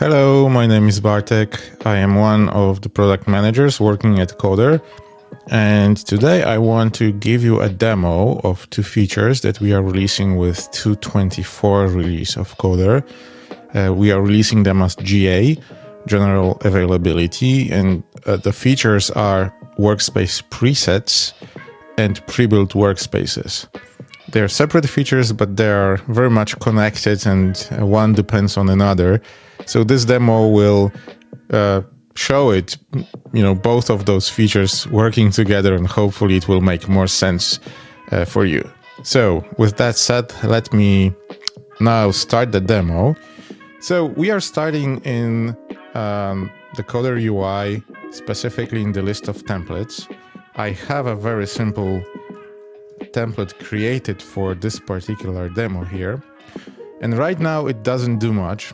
Hello, my name is Bartek. I am one of the product managers working at Coder. And today I want to give you a demo of two features that we are releasing with 2.24 release of Coder. We are releasing them as GA, general availability, and the features are Workspace presets and Prebuild workspaces. They're separate features, but they are very much connected and one depends on another. So this demo will show it, both of those features working together, and hopefully it will make more sense for you. So with that said, let me now start the demo. So we are starting in the Coder UI, specifically in the list of templates. I have a very simple template created for this particular demo here. And right now it doesn't do much.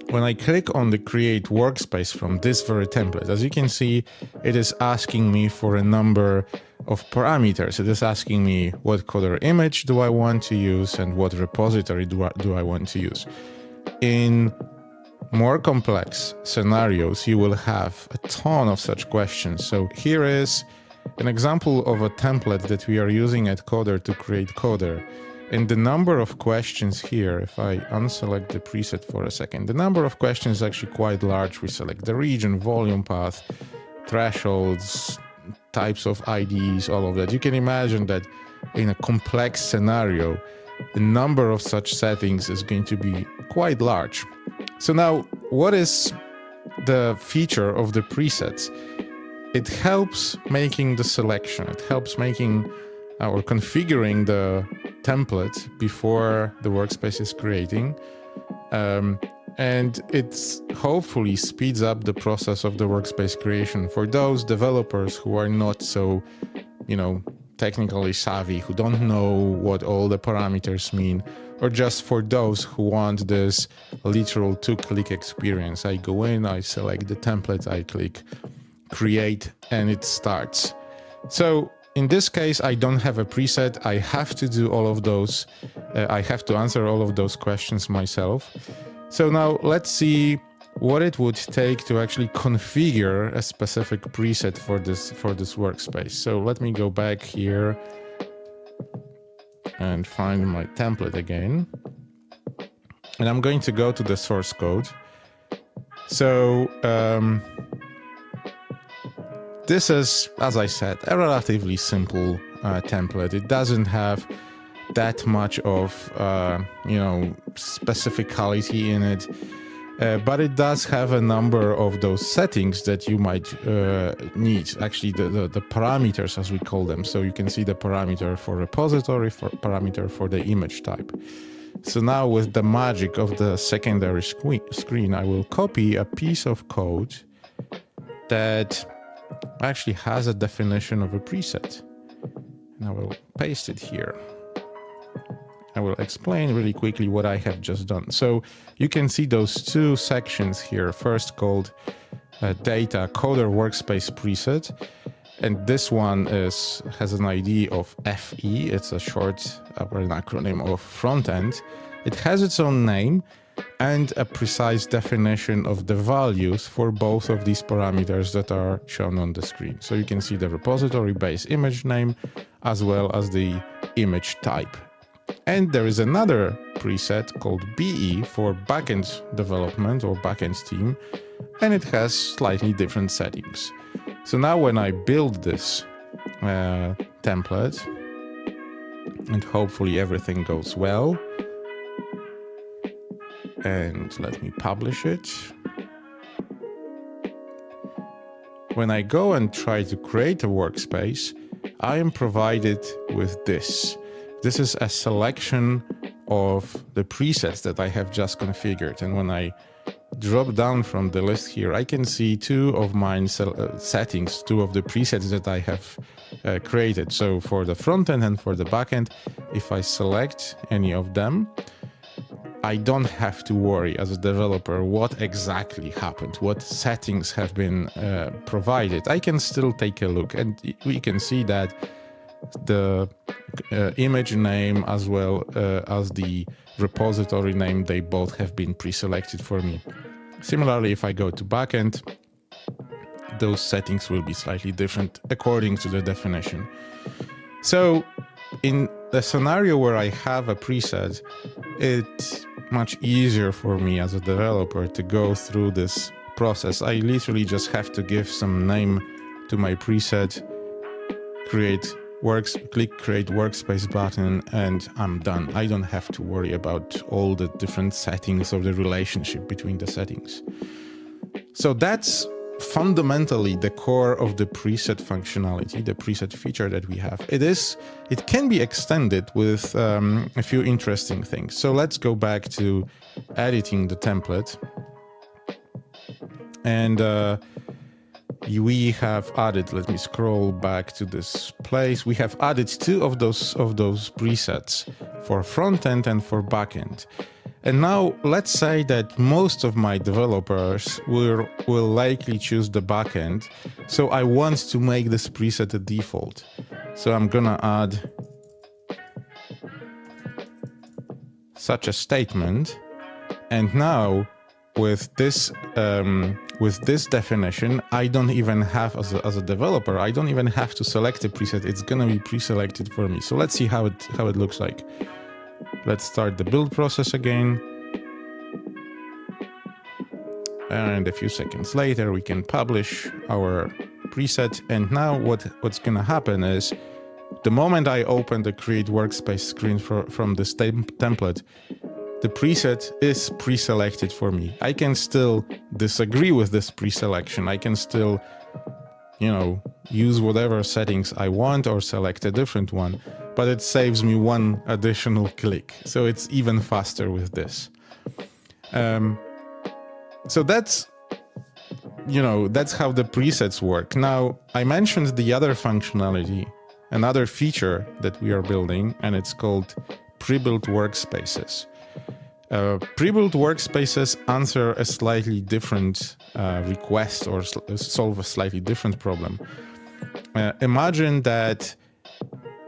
When I click on the create workspace from this very template, as you can see, it is asking me for a number of parameters. It is asking me what Coder image do I want to use and what repository do I want to use. In more complex scenarios, you will have a ton of such questions. So here is an example of a template that we are using at Coder to create Coder. And the number of questions here, if I unselect the preset for a second, the number of questions is actually quite large. We select the region, volume path, thresholds, types of IDs, all of that. You can imagine that in a complex scenario, the number of such settings is going to be quite large. So now, what is the feature of the presets? It helps making the selection. It helps making or configuring the template before the workspace is creating. And it hopefully speeds up the process of the workspace creation for those developers who are not so, technically savvy, who don't know what all the parameters mean, or just for those who want this literal two-click experience. I go in, I select the template, I click create, and it starts. So in this case, I don't have a preset. I have to do all of those. I have to answer all of those questions myself. So now let's see what it would take to actually configure a specific preset for this workspace. So let me go back here and find my template again. And I'm going to go to the source code. So this is, as I said, a relatively simple template. It doesn't have that much of, specificality in it, but it does have a number of those settings that you might need. Actually, the parameters, as we call them. So you can see the parameter for repository, parameter for the image type. So now with the magic of the secondary screen, I will copy a piece of code that actually has a definition of a preset. And I will paste it here. I will explain really quickly what I have just done. So you can see those two sections here, first called data Coder workspace preset. And this one has an ID of FE. It's a short or an acronym of front end. It has its own name and a precise definition of the values for both of these parameters that are shown on the screen. So you can see the repository base image name as well as the image type. And there is another preset called BE for backend development or backend team, and it has slightly different settings. So now when I build this template, and hopefully everything goes well, and let me publish it. When I go and try to create a workspace, I am provided with this. This is a selection of the presets that I have just configured. And when I drop down from the list here, I can see two of my settings, two of the presets that I have created. So for the front end and for the back end, if I select any of them, I don't have to worry as a developer what exactly happened, what settings have been provided. I can still take a look, and we can see that the image name as well as the repository name, they both have been pre-selected for me. Similarly, if I go to backend, those settings will be slightly different according to the definition. So in the scenario where I have a preset, it's much easier for me as a developer to go through this process. I literally just have to give some name to my preset, click create workspace button, and I'm done. I don't have to worry about all the different settings or the relationship between the settings. So that's fundamentally the core of the preset functionality, the preset feature that we have. It can be extended with a few interesting things. So let's go back to editing the template. And we have added, let me scroll back to this place. We have added two of those presets for front end and for back end. And now let's say that most of my developers will likely choose the backend. So I want to make this preset a default. So I'm gonna add such a statement. And now with this definition, I don't even have, as a developer, I don't even have to select a preset. It's gonna be pre-selected for me. So let's see how it looks like. Let's start the build process again. And a few seconds later, we can publish our preset. And now what's going to happen is the moment I open the create workspace screen from this template, the preset is pre-selected for me. I can still disagree with this pre-selection. I can still, use whatever settings I want or select a different one, but it saves me one additional click. So it's even faster with this. So that's how the presets work. Now, I mentioned the other functionality, another feature that we are building, and it's called Prebuild Workspaces. Prebuild Workspaces answer a slightly different request or solve a slightly different problem. Imagine that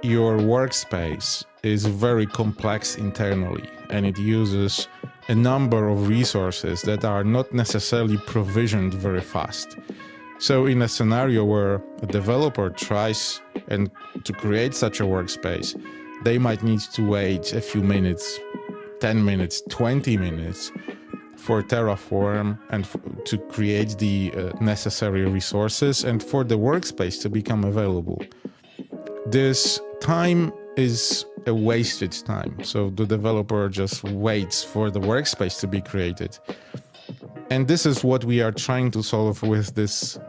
your workspace is very complex internally, and it uses a number of resources that are not necessarily provisioned very fast. So in a scenario where a developer tries to create such a workspace, they might need to wait a few minutes, 10 minutes, 20 minutes for Terraform and to create the necessary resources and for the workspace to become available. This time is a wasted time. So the developer just waits for the workspace to be created. And this is what we are trying to solve with this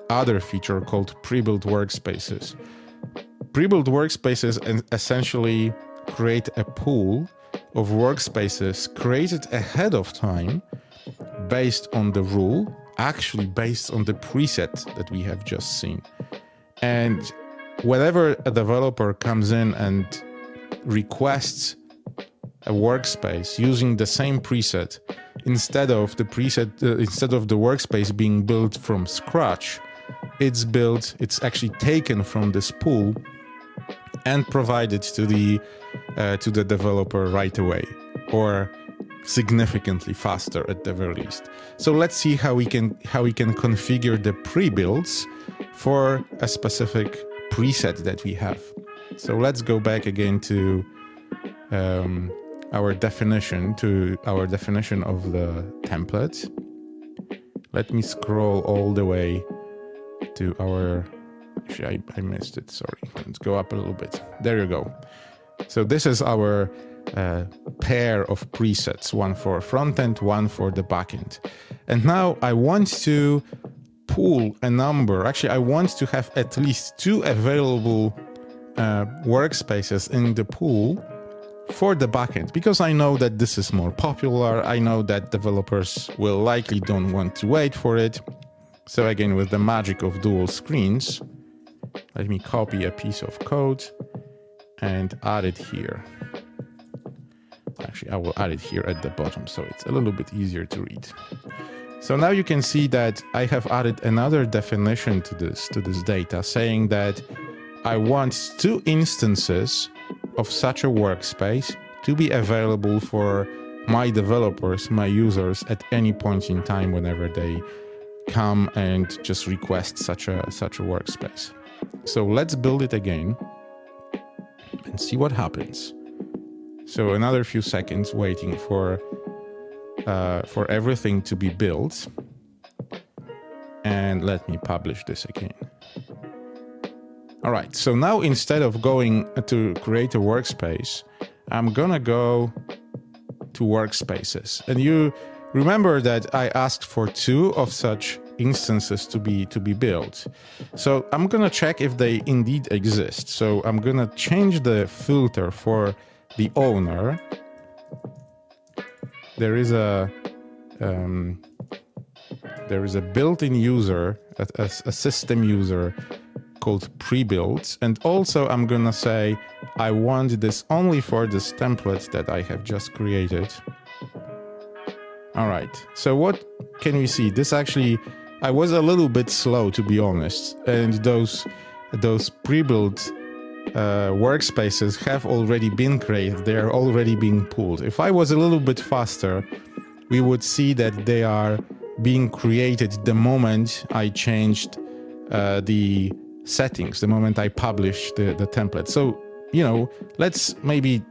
other feature called Prebuild Workspaces. Prebuild Workspaces essentially create a pool of workspaces created ahead of time based on the rule, actually based on the preset that we have just seen. And whenever a developer comes in and requests a workspace using the same preset, instead of the workspace being built from scratch, it's actually taken from this pool and provided to the developer right away, or significantly faster at the very least. So let's see how we can configure the pre-builds for a specific preset that we have. So let's go back again to our definition of the template. Let me scroll all the way to our, actually I missed it, sorry. Let's go up a little bit. There you go. So this is our pair of presets, one for front end, one for the back end. And now I want to pool a number. Actually, I want to have at least 2 available workspaces in the pool for the backend, because I know that this is more popular. I know that developers will likely don't want to wait for it. So again, with the magic of dual screens, let me copy a piece of code and add it here. Actually, I will add it here at the bottom, so it's a little bit easier to read. So now you can see that I have added another definition to this data, saying that I want 2 instances of such a workspace to be available for my developers, my users, at any point in time whenever they come and just request such a workspace. So let's build it again and see what happens. So another few seconds waiting for everything to be built. And let me publish this again. All right, so now instead of going to create a workspace, I'm gonna go to workspaces. And you remember that I asked for 2 of such instances to be built. So I'm gonna check if they indeed exist. So I'm gonna change the filter for the owner. There is a built-in user, a system user called Prebuilds. And also I'm gonna say, I want this only for this template that I have just created. All right, so what can we see? This actually, I was a little bit slow, to be honest. And those pre-built workspaces have already been created. They are already being pulled. If I was a little bit faster, we would see that they are being created the moment I changed the settings, the moment I published the template. So, you know, let's maybe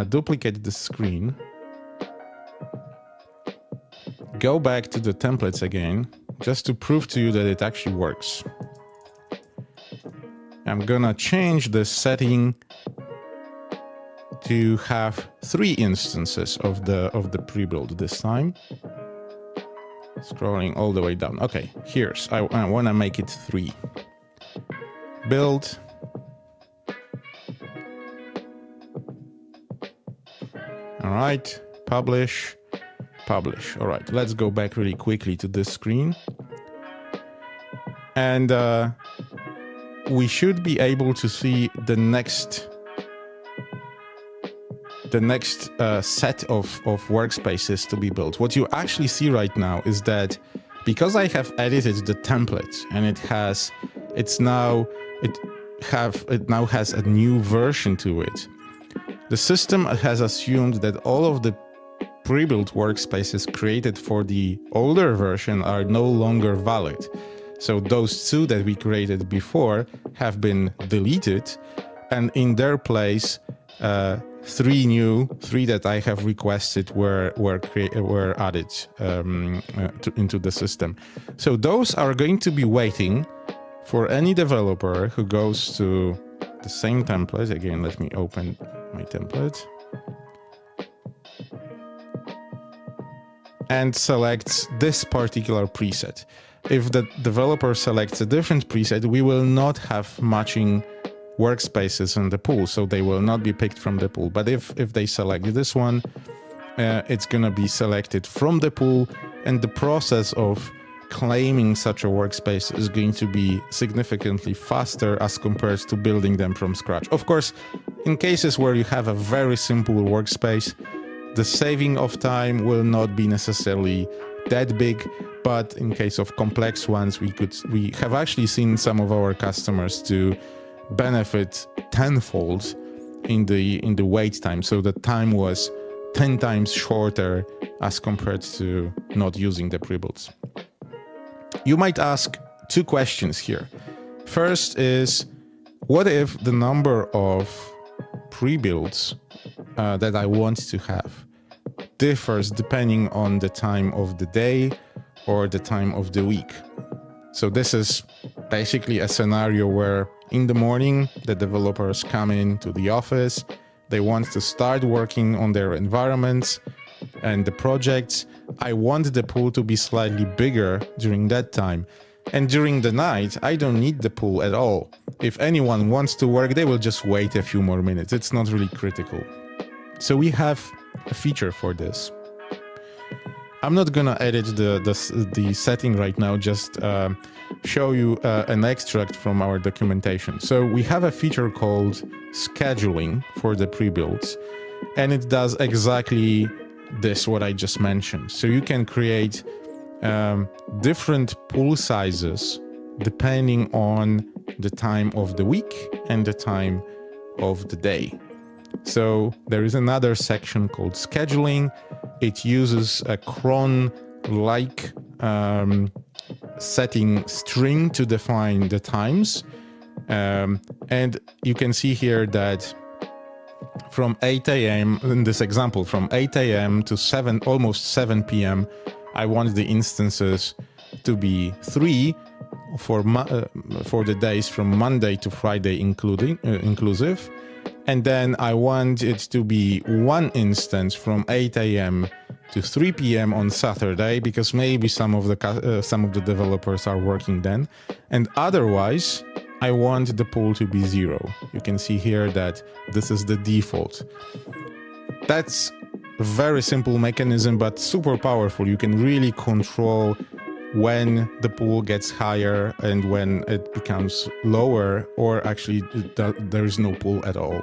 duplicate the screen. Go back to the templates again, just to prove to you that it actually works. I'm gonna change the setting to have 3 instances of the pre-build this time. Scrolling all the way down. Okay, I wanna make it 3. Build. All right, publish. All right, let's go back really quickly to this screen. And we should be able to see the next set of workspaces to be built. What you actually see right now is that because I have edited the template and it now has a new version to it, the system has assumed that all of the pre-built workspaces created for the older version are no longer valid. So those 2 that we created before have been deleted, and in their place, 3 that I have requested were added into the system. So those are going to be waiting for any developer who goes to the same template. Again, let me open my template. And selects this particular preset. If the developer selects a different preset, we will not have matching workspaces in the pool, so they will not be picked from the pool. But if they select this one, it's gonna be selected from the pool, and the process of claiming such a workspace is going to be significantly faster as compared to building them from scratch. Of course, in cases where you have a very simple workspace, the saving of time will not be necessarily that big, but in case of complex ones, we have actually seen some of our customers to benefit tenfold in the wait time. So the time was 10 times shorter as compared to not using the pre-builds. You might ask 2 questions here. First is, what if the number of pre-builds that I want to have differs depending on the time of the day or the time of the week? So this is basically a scenario where in the morning, the developers come into the office, they want to start working on their environments and the projects. I want the pool to be slightly bigger during that time. And during the night, I don't need the pool at all. If anyone wants to work, they will just wait a few more minutes. It's not really critical. So we have a feature for this. I'm not gonna edit the setting right now, just show you an extract from our documentation. So we have a feature called scheduling for the pre-builds, and it does exactly this, what I just mentioned. So you can create different pool sizes depending on the time of the week and the time of the day. So there is another section called scheduling. It uses a cron-like setting string to define the times. And you can see here that from 8 a.m., in this example, from 8 a.m. to almost 7 p.m., I want the instances to be 3 for the days from Monday to Friday inclusive. And then I want it to be 1 instance from 8 a.m. to 3 p.m. on Saturday, because maybe some of the developers are working then. And otherwise, I want the pool to be 0. You can see here that this is the default. That's a very simple mechanism, but super powerful. You can really control when the pool gets higher and when it becomes lower, or actually there is no pool at all.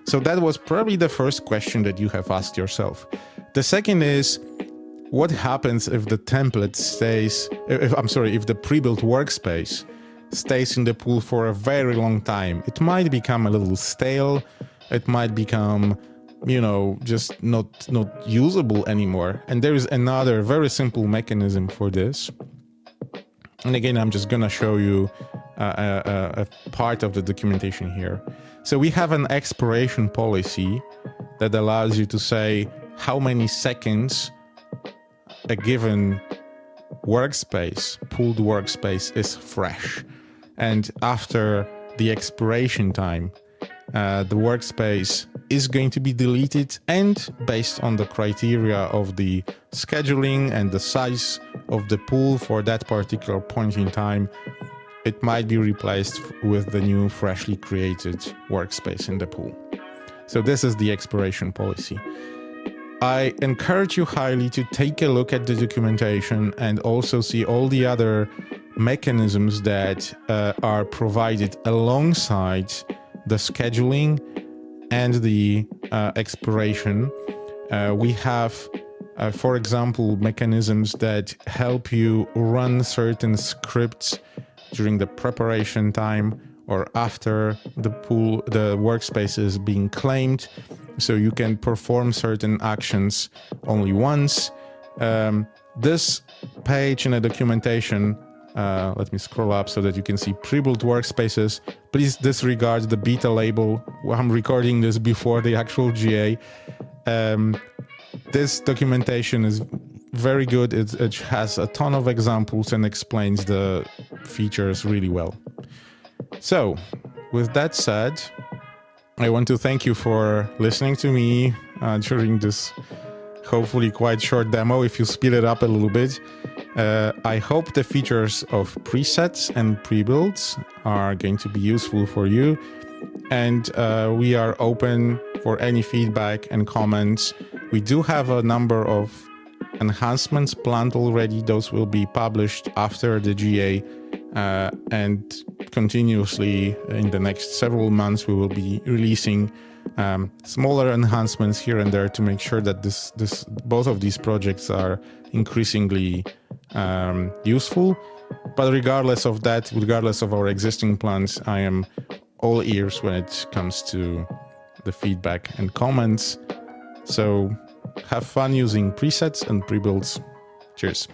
So that was probably the first question that you have asked yourself. The second is, what happens if the template stays, if the pre-built workspace stays in the pool for a very long time? It might become a little stale. It might become, just not usable anymore. And there is another very simple mechanism for this. And again, I'm just going to show you a part of the documentation here. So we have an expiration policy that allows you to say how many seconds a given workspace, pooled workspace, is fresh. And after the expiration time, the workspace is going to be deleted, and based on the criteria of the scheduling and the size of the pool for that particular point in time, it might be replaced with the new freshly created workspace in the pool. So this is the expiration policy. I encourage you highly to take a look at the documentation and also see all the other mechanisms that are provided alongside the scheduling and the expiration. We have, for example, mechanisms that help you run certain scripts during the preparation time or after the workspace is being claimed, so you can perform certain actions only once. This page in the documentation, let me scroll up so that you can see pre-built workspaces. Please disregard the beta label. I'm recording this before the actual GA. This documentation is very good. It has a ton of examples and explains the features really well. So, with that said, I want to thank you for listening to me during this hopefully quite short demo. If you speed it up a little bit, I hope the features of presets and pre-builds are going to be useful for you. And we are open for any feedback and comments. We do have a number of enhancements planned already. Those will be published after the GA, and continuously in the next several months we will be releasing smaller enhancements here and there to make sure that both of these projects are increasingly useful. But regardless of that, regardless of our existing plans, I am all ears when it comes to the feedback and comments. So have fun using presets and pre-builds. Cheers.